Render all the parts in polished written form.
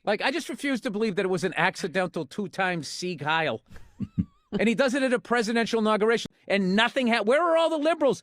Like, I just refuse to believe that it was an accidental two-time Sieg Heil. And he does it at a presidential inauguration. And nothing where are all the liberals?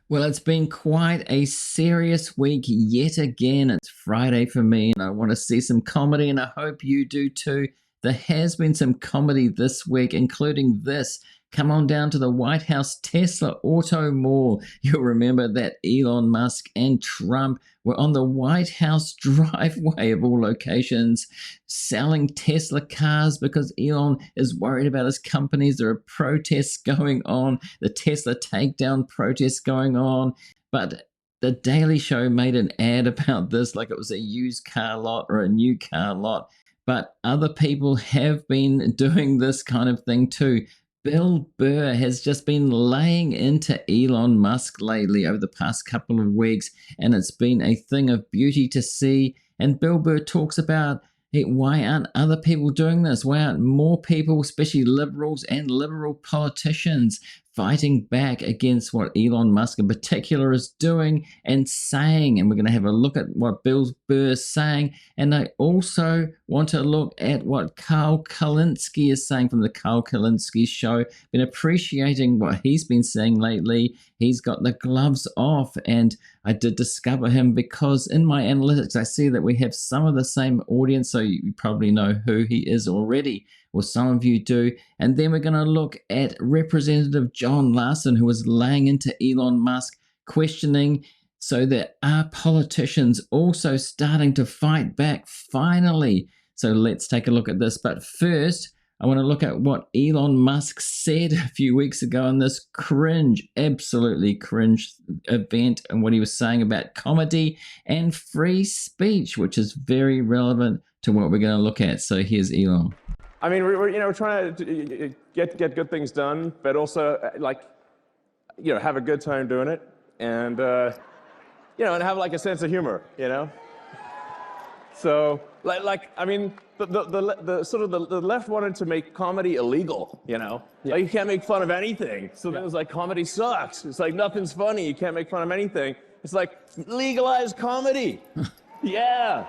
Well, it's been quite a serious week yet again. It's Friday for me, and I want to see some comedy, and I hope you do too. There has been some comedy this week, including this. Come on down to the White House Tesla Auto Mall. You'll remember that Elon Musk and Trump were on the White House driveway of all locations selling Tesla cars because Elon is worried about his companies. There are protests going on, the Tesla takedown protests going on. But the Daily Show made an ad about this like it was a used car lot or a new car lot. But other people have been doing this kind of thing too. Bill Burr has just been laying into Elon Musk lately over the past couple of weeks, and it's been a thing of beauty to see. And Bill Burr talks about, hey, why aren't other people doing this? Why aren't more people, especially liberals and liberal politicians, fighting back against what Elon Musk in particular is doing and saying? And we're going to have a look at what Bill Burr is saying. And I also want to look at what Kyle Kulinski is saying from the Kyle Kulinski Show. Been appreciating what he's been saying lately. He's got the gloves off, and I did discover him because in my analytics, I see that we have some of the same audience, so you probably know who he is already. Well, some of you do. And then we're going to look at Representative John Larson, who was laying into Elon Musk, questioning, so that are politicians also starting to fight back finally? So let's take a look at this. But first, I want to look at what Elon Musk said a few weeks ago in this absolutely cringe event, and what he was saying about comedy and free speech, which is very relevant to what we're going to look at. So here's Elon. I mean, we're trying to get good things done, but also have a good time doing it, and and have like a sense of humor, So I mean, the sort of the left wanted to make comedy illegal, Like you can't make fun of anything. So then it was like comedy sucks. It's like nothing's funny. You can't make fun of anything. It's like legalize comedy. Yeah.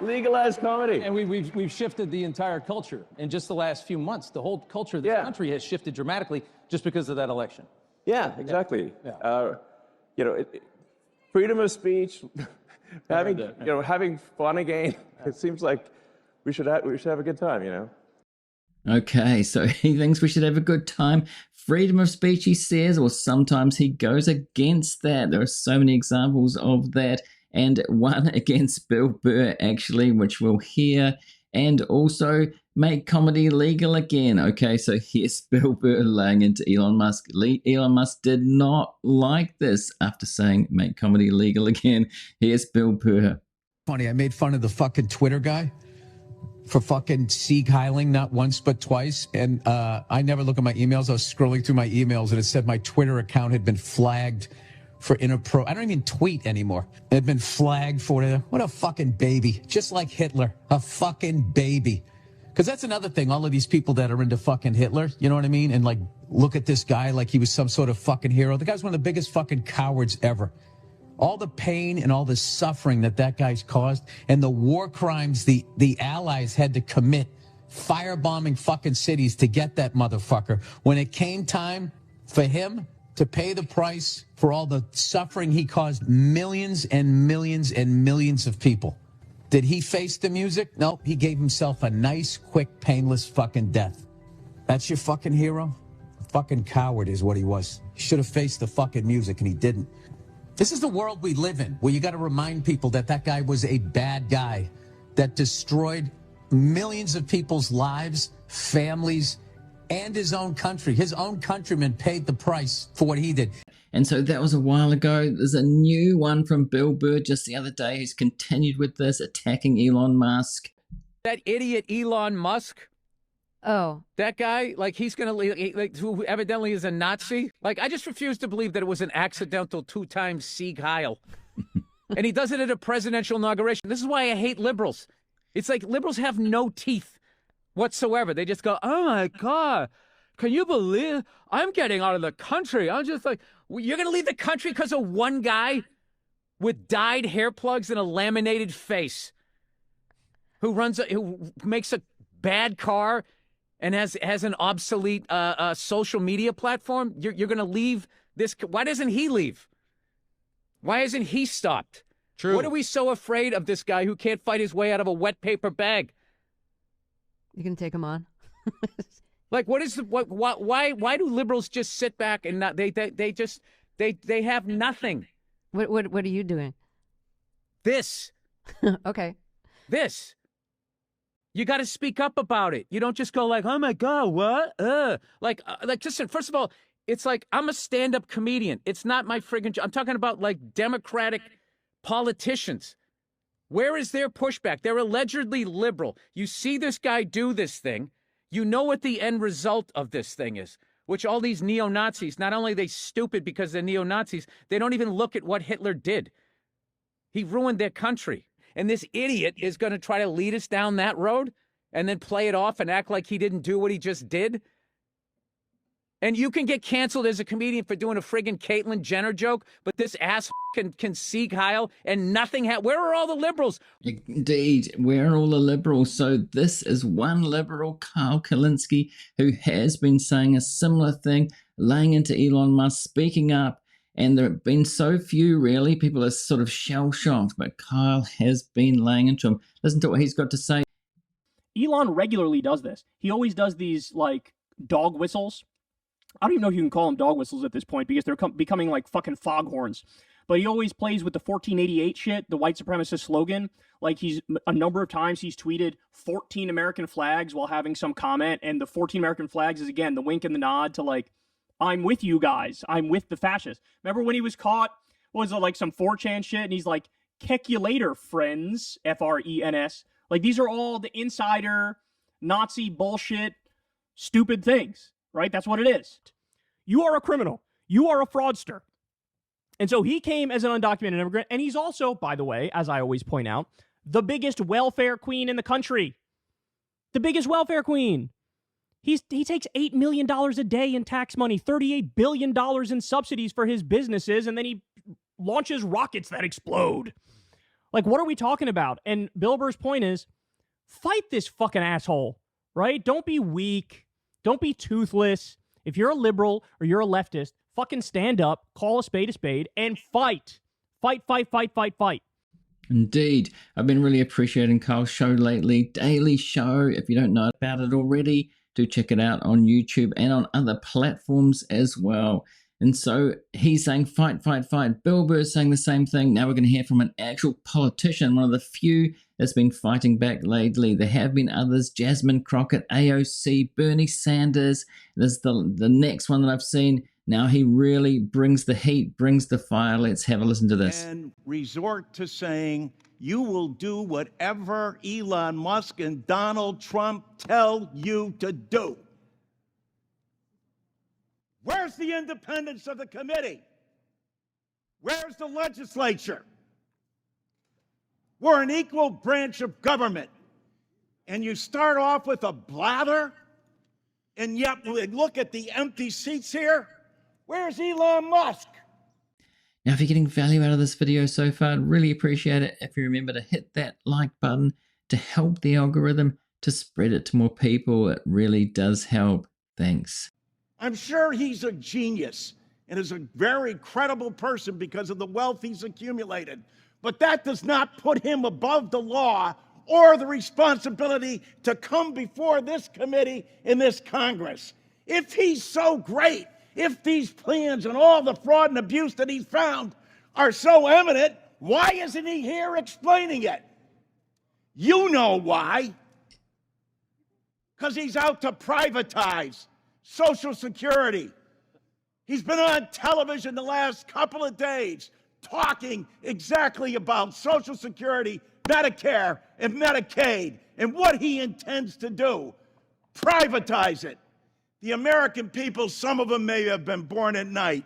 Legalized comedy. And we've shifted the entire culture in just the last few months. The whole culture of this country has shifted dramatically just because of that election. Yeah, exactly. Yeah. Freedom of speech, having fun again. It seems like we should have a good time, Okay, so he thinks we should have a good time. Freedom of speech, he says, or sometimes he goes against that. There are so many examples of that. And one against Bill Burr, actually, which we'll hear, and also make comedy legal again. Okay, so here's Bill Burr laying into Elon Musk. Elon Musk did not like this after saying make comedy legal again. Here's Bill Burr. Funny, I made fun of the fucking Twitter guy for fucking Sieg Heiling not once but twice, and I never look at my emails. I was scrolling through my emails, and it said my Twitter account had been flagged for I don't even tweet anymore. They've been flagged for it. What a fucking baby. Just like Hitler. A fucking baby. Because that's another thing. All of these people that are into fucking Hitler, you know what I mean? And like, look at this guy like he was some sort of fucking hero. The guy's one of the biggest fucking cowards ever. All the pain and all the suffering that guy's caused, and the war crimes the Allies had to commit, firebombing fucking cities to get that motherfucker. When it came time for him to pay the price for all the suffering he caused millions and millions and millions of people. Did he face the music? No, he gave himself a nice, quick, painless fucking death. That's your fucking hero? A fucking coward is what he was. He should have faced the fucking music, and he didn't. This is the world we live in, where you got to remind people that guy was a bad guy that destroyed millions of people's lives, families, and his own country. His own countrymen paid the price for what he did. And so that was a while ago. There's a new one from Bill Burr just the other day who's continued with this, attacking Elon Musk. That idiot Elon Musk. Oh. That guy, like, he's going to, who evidently is a Nazi. Like, I just refuse to believe that it was an accidental two-time Sieg Heil. And he does it at a presidential inauguration. This is why I hate liberals. It's like liberals have no teeth whatsoever. They just go, oh my God, can you believe I'm getting out of the country? I'm just like, you're going to leave the country because of one guy with dyed hair plugs and a laminated face. who makes a bad car and has an obsolete social media platform? You're going to leave this? Why doesn't he leave? Why isn't he stopped? True. What are we so afraid of this guy who can't fight his way out of a wet paper bag? You can take him on. Like, why do liberals just sit back and not, they have nothing? What are you doing? This. Okay. This. You got to speak up about it. You don't just go like, oh my God, what? Like, listen, first of all, it's like, I'm a stand-up comedian. It's not my friggin' job. I'm talking about like Democratic politicians. Where is their pushback? They're allegedly liberal. You see this guy do this thing. You know what the end result of this thing is, which all these neo-Nazis, not only are they stupid because they're neo-Nazis, they don't even look at what Hitler did. He ruined their country. And this idiot is going to try to lead us down that road and then play it off and act like he didn't do what he just did. And you can get canceled as a comedian for doing a friggin' Caitlyn Jenner joke, but this ass can see Kyle and nothing. Where are all the liberals? Indeed, where are all the liberals? So this is one liberal, Kyle Kulinski, who has been saying a similar thing, laying into Elon Musk, speaking up. And there have been so few, really. People are sort of shell-shocked, but Kyle has been laying into him. Listen to what he's got to say. Elon regularly does this. He always does these, like, dog whistles. I don't even know if you can call them dog whistles at this point because they're becoming like fucking foghorns. But he always plays with the 1488 shit, the white supremacist slogan. Like a number of times he's tweeted 14 American flags while having some comment. And the 14 American flags is, again, the wink and the nod to like, I'm with you guys. I'm with the fascists. Remember when he was caught, what was it, like some 4chan shit? And he's like, kick you later, friends, F-R-E-N-S. Like these are all the insider Nazi bullshit, stupid things. Right? That's what it is. You are a criminal. You are a fraudster. And so he came as an undocumented immigrant, and he's also, by the way, as I always point out, the biggest welfare queen in the country. The biggest welfare queen. He takes $8 million a day in tax money, $38 billion in subsidies for his businesses, and then he launches rockets that explode. Like, what are we talking about? And Bill Burr's point is, fight this fucking asshole, right? Don't be weak. Don't be toothless. If you're a liberal or you're a leftist, fucking stand up, call a spade, and fight. Fight, fight, fight, fight, fight. Indeed. I've been really appreciating Kyle's show lately. Daily show. If you don't know about it already, do check it out on YouTube and on other platforms as well. And so he's saying fight, fight, fight. Bill Burr's saying the same thing. Now we're going to hear from an actual politician, one of the few that's been fighting back lately. There have been others, Jasmine Crockett, AOC, Bernie Sanders. This is the next one that I've seen. Now he really brings the heat, brings the fire. Let's have a listen to this. And resort to saying, you will do whatever Elon Musk and Donald Trump tell you to do. Where's the independence of the committee? Where's the legislature? We're an equal branch of government. And you start off with a blather, and yet look at the empty seats here. Where's Elon Musk? Now, if you're getting value out of this video so far, I'd really appreciate it if you remember to hit that like button to help the algorithm, to spread it to more people. It really does help. Thanks. I'm sure he's a genius and is a very credible person because of the wealth he's accumulated. But that does not put him above the law or the responsibility to come before this committee in this Congress. If he's so great, if these plans and all the fraud and abuse that he's found are so eminent, why isn't he here explaining it? You know why. Because he's out to privatize Social Security. He's been on television the last couple of days talking exactly about Social Security, Medicare, and Medicaid, and what he intends to do. Privatize it. The American people, some of them may have been born at night,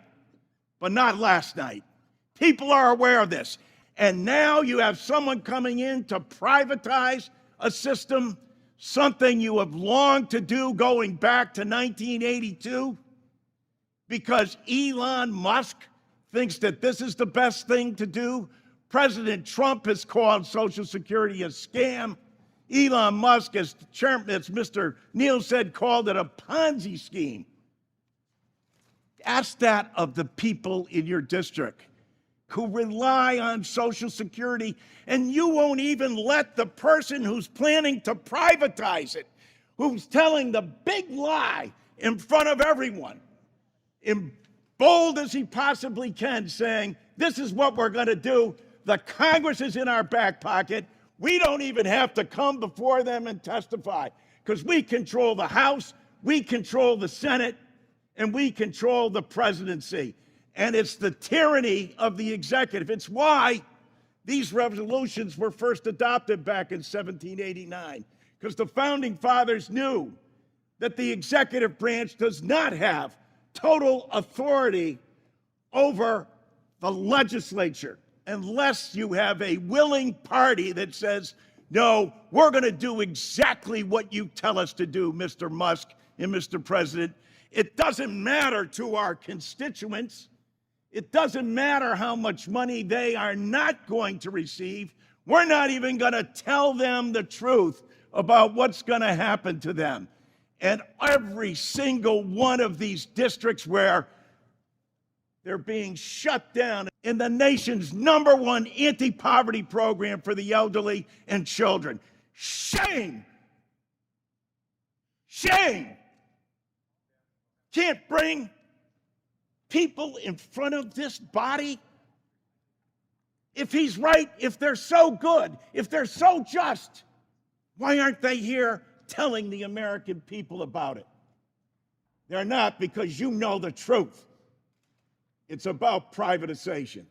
but not last night. People are aware of this. And now you have someone coming in to privatize a system, something you have longed to do going back to 1982, because Elon Musk thinks that this is the best thing to do. President Trump has called Social Security a scam. Elon Musk, as Mr. Neal said, called it a Ponzi scheme. Ask that of the people in your district who rely on Social Security, and you won't even let the person who's planning to privatize it, who's telling the big lie in front of everyone, in bold as he possibly can, saying, this is what we're going to do. The Congress is in our back pocket. We don't even have to come before them and testify because we control the House, we control the Senate, and we control the presidency. And it's the tyranny of the executive. It's why these resolutions were first adopted back in 1789, because the founding fathers knew that the executive branch does not have total authority over the legislature unless you have a willing party that says, no, we're going to do exactly what you tell us to do, Mr. Musk and Mr. President. It doesn't matter to our constituents. It doesn't matter how much money they are not going to receive. We're not even going to tell them the truth about what's going to happen to them. And every single one of these districts where they're being shut down in the nation's #1 anti-poverty program for the elderly and children. Shame! Shame! Can't bring people in front of this body? If he's right, if they're so good, if they're so just, why aren't they here telling the American people about it? They're not, because you know the truth. It's about privatization.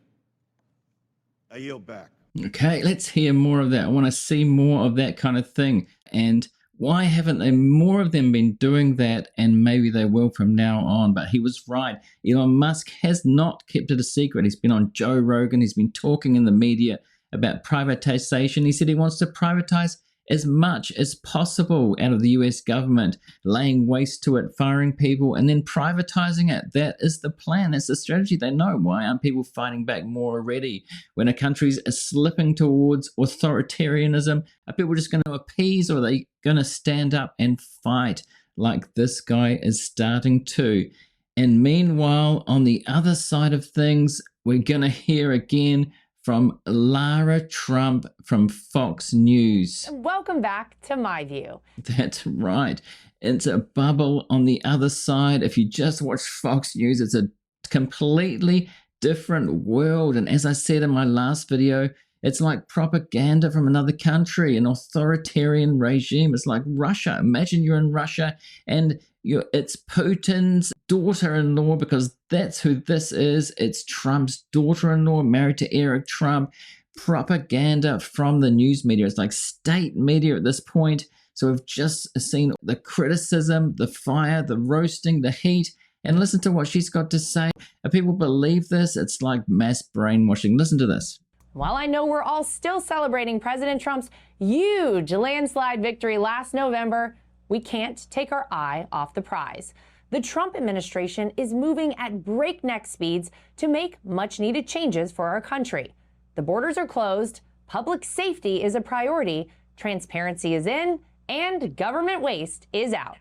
I yield back. Okay, let's hear more of that. I want to see more of that kind of thing. And why haven't they, more of them, been doing that? And maybe they will from now on. But he was right. Elon Musk has not kept it a secret. He's been on Joe Rogan. He's been talking in the media about privatization. He said he wants to privatize as much as possible out of the US government, laying waste to it, firing people, and then privatizing it. That is the plan. That's the strategy. They know. Why aren't people fighting back more already? When a country's slipping towards authoritarianism, are people just going to appease, or are they going to stand up and fight like this guy is starting to? And meanwhile, on the other side of things, we're going to hear again from Lara Trump from Fox News. Welcome back to My View. That's right. It's a bubble on the other side. If you just watch Fox News, it's a completely different world. And as I said in my last video, it's like propaganda from another country, an authoritarian regime. It's like Russia. Imagine you're in Russia and it's Putin's daughter-in-law, because that's who this is. It's Trump's daughter-in-law married to Eric Trump. Propaganda from the news media. It's like state media at this point. So we've just seen the criticism, the fire, the roasting, the heat. And listen to what she's got to say. If people believe this, it's like mass brainwashing. Listen to this. While I know we're all still celebrating President Trump's huge landslide victory last November, we can't take our eye off the prize. The Trump administration is moving at breakneck speeds to make much-needed changes for our country. The borders are closed, public safety is a priority, transparency is in, and government waste is out.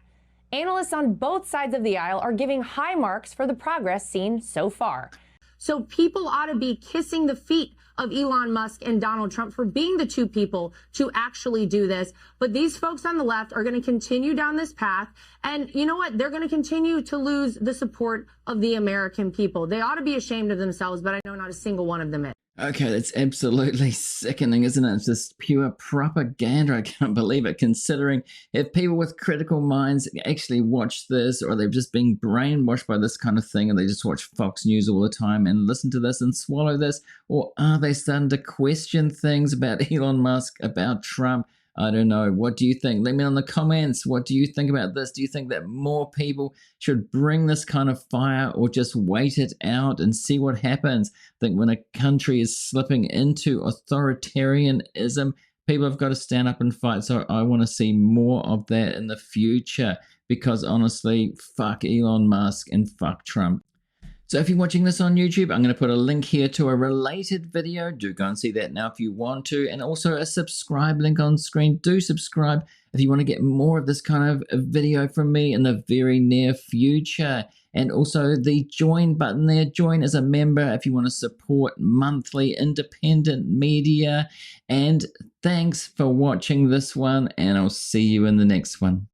Analysts on both sides of the aisle are giving high marks for the progress seen so far. So people ought to be kissing the feet of Elon Musk and Donald Trump for being the two people to actually do this. But these folks on the left are going to continue down this path. And you know what? They're going to continue to lose the support of the American people. They ought to be ashamed of themselves, but I know not a single one of them is. Okay, that's absolutely sickening, isn't it? It's just pure propaganda. I can't believe it, considering if people with critical minds actually watch this, or they've just been brainwashed by this kind of thing and they just watch Fox News all the time and listen to this and swallow this, or are they starting to question things about Elon Musk, about Trump? I don't know. What do you think? Let me know in the comments. What do you think about this? Do you think that more people should bring this kind of fire, or just wait it out and see what happens? I think when a country is slipping into authoritarianism, people have got to stand up and fight. So I want to see more of that in the future, because honestly, fuck Elon Musk and fuck Trump. So if you're watching this on YouTube, I'm going to put a link here to a related video. Do go and see that now if you want to. And also a subscribe link on screen. Do subscribe if you want to get more of this kind of video from me in the very near future. And also the join button there. Join as a member if you want to support monthly independent media. And thanks for watching this one, and I'll see you in the next one.